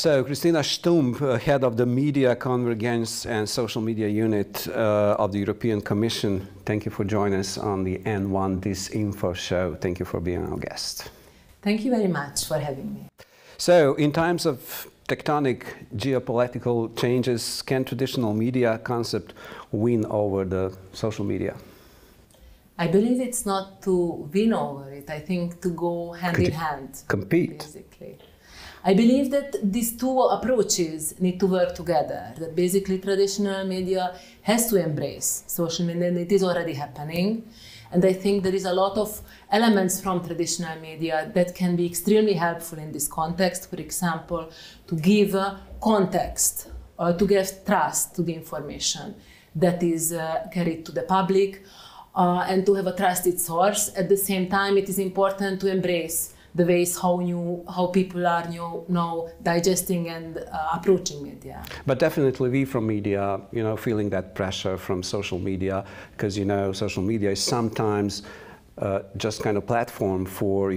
So, Krisztina Stump, head of the Media Convergence and Social Media Unit of the European Commission, thank you for joining us on the N1 DISinfo show. Thank you for being our guest. Thank you very much for having me. So, in times of tectonic geopolitical changes, can traditional media concept win over the social media? I believe it's not to win over it. I think to go hand in hand. Compete. Basically. I believe that these two approaches need to work together. That basically traditional media has to embrace social media, and it is already happening. And I think there is a lot of elements from traditional media that can be extremely helpful in this context. For example, to give context or to give trust to the information that is carried to the public and to have a trusted source. At the same time, it is important to embrace the ways how people are now digesting and approaching media. But definitely we from media, feeling that pressure from social media, because, social media is sometimes just kind of platform for,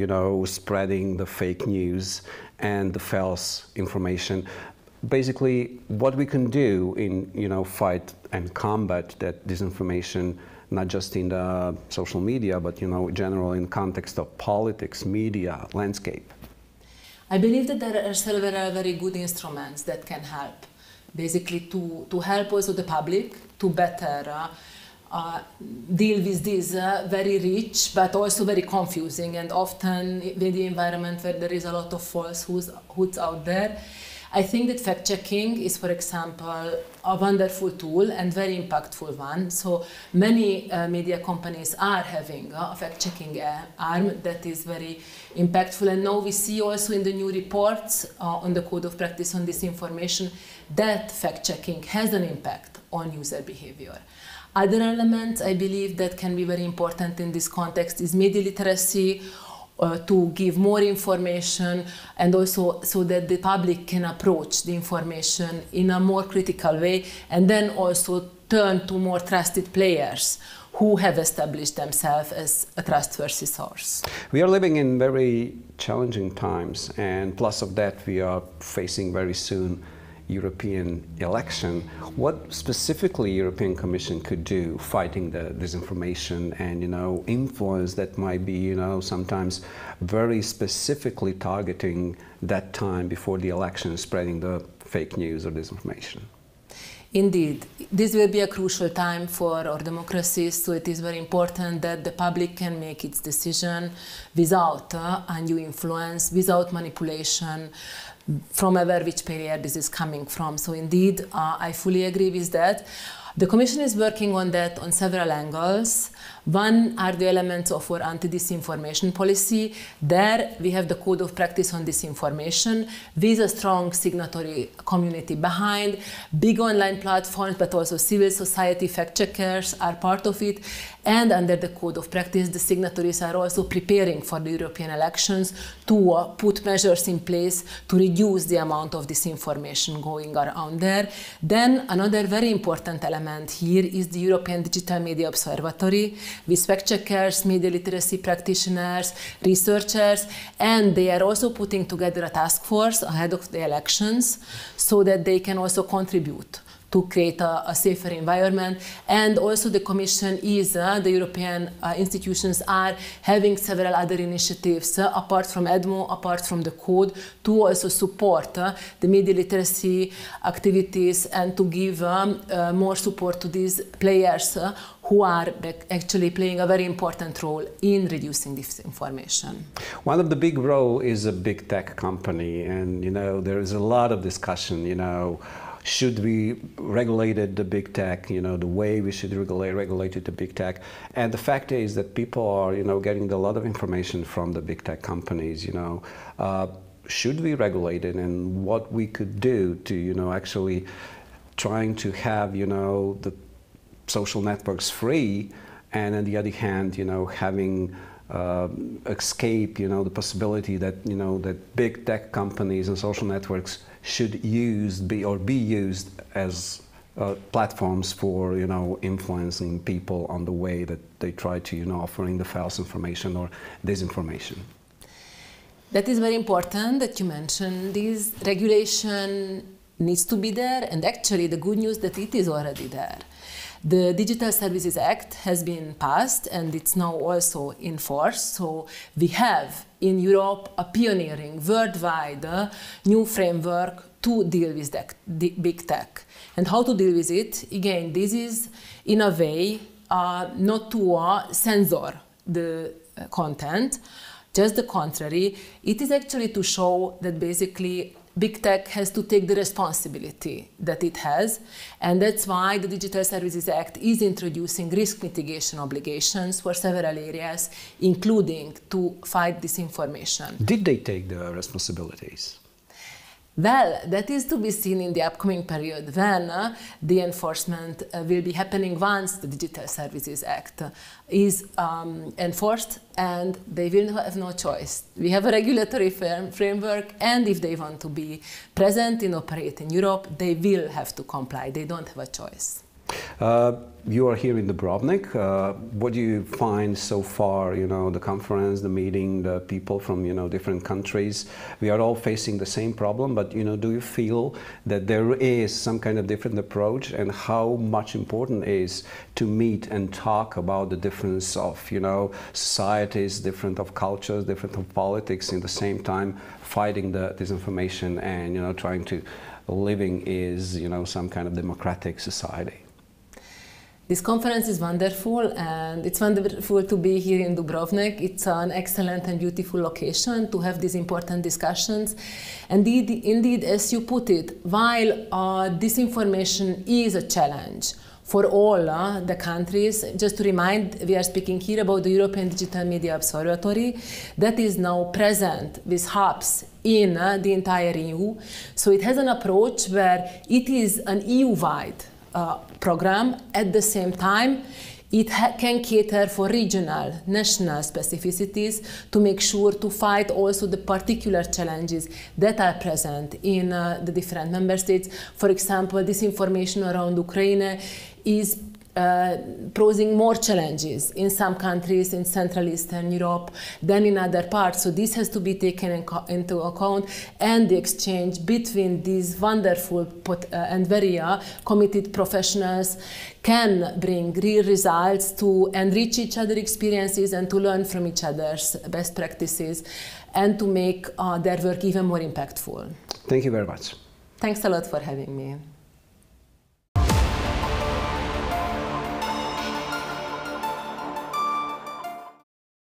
spreading the fake news and the false information. Basically, what we can do in, fight and combat that disinformation, not just in the social media, but general in context of politics, media, landscape. I believe that there are several very good instruments that can help, basically to help also the public to better deal with this very rich but also very confusing and often in the environment where there is a lot of falsehoods out there. I think that fact-checking is, for example, a wonderful tool and very impactful one. So many media companies are having a fact-checking arm that is very impactful. And now we see also in the new reports on the Code of Practice on Disinformation that fact-checking has an impact on user behavior. Other elements I believe that can be very important in this context is media literacy, to give more information and also so that the public can approach the information in a more critical way and then also turn to more trusted players who have established themselves as a trustworthy source. We are living in very challenging times, and plus of that we are facing very soon European election. What specifically European Commission could do fighting the disinformation and influence that might be sometimes very specifically targeting that time before the election, spreading the fake news or disinformation? Indeed, this will be a crucial time for our democracies, so it is very important that the public can make its decision without undue influence, without manipulation, from which period this is coming from. So indeed, I fully agree with that. The Commission is working on that on several angles. One are the elements of our anti-disinformation policy. There we have the Code of Practice on Disinformation with a strong signatory community behind. Big online platforms, but also civil society fact-checkers are part of it. And under the Code of Practice, the signatories are also preparing for the European elections to put measures in place to reduce the amount of disinformation going around there. Then another very important element here is the European Digital Media Observatorij, with fact-checkers, media literacy practitioners, researchers, and they are also putting together a task force ahead of the elections so that they can also contribute to create a safer environment. And also the Commission is, the European institutions are having several other initiatives apart from EDMO, apart from the code, to also support the media literacy activities and to give more support to these players who are actually playing a very important role in reducing disinformation. One of the big role is a big tech company, and there is a lot of discussion, should we regulate the big tech, the way we should regulate the big tech. And the fact is that people are, getting a lot of information from the big tech companies, should we regulate it, and what we could do to, actually trying to have, the social networks free, and on the other hand, having escape, the possibility that, that big tech companies and social networks should be used as platforms for, influencing people on the way that they try to, offering the false information or disinformation. That is very important that you mentioned this. Regulation needs to be there, and actually the good news that it is already there. The Digital Services Act has been passed and it's now also in force. So we have in Europe a pioneering worldwide new framework to deal with the big tech. And how to deal with it? Again, this is in a way not to censor the content, just the contrary. It is actually to show that basically big tech has to take the responsibility that it has, and that's why the Digital Services Act is introducing risk mitigation obligations for several areas, including to fight disinformation. Did they take the responsibilities? Well, that is to be seen in the upcoming period when the enforcement will be happening once the Digital Services Act is enforced, and they will have no choice. We have a regulatory framework, and if they want to be present and operate in Europe, they will have to comply. They don't have a choice. You are here in Dubrovnik. What do you find so far, the conference, the meeting, the people from, different countries? We are all facing the same problem, but, do you feel that there is some kind of different approach, and how much important is to meet and talk about the difference of, societies, different of cultures, different of politics, in the same time fighting the disinformation and, trying to living is, some kind of democratic society? This conference is wonderful, and it's wonderful to be here in Dubrovnik. It's an excellent and beautiful location to have these important discussions. And indeed, as you put it, while disinformation is a challenge for all the countries, just to remind, we are speaking here about the European Digital Media Observatorij that is now present with hubs in the entire EU. So it has an approach where it is an EU-wide program. At the same time, it can cater for regional, national specificities to make sure to fight also the particular challenges that are present in the different member states. For example, disinformation around Ukraine is posing more challenges in some countries in Central Eastern Europe than in other parts. So this has to be taken into account, and the exchange between these wonderful and very committed professionals can bring real results to enrich each other's experiences and to learn from each other's best practices and to make their work even more impactful. Thank you very much. Thanks a lot for having me.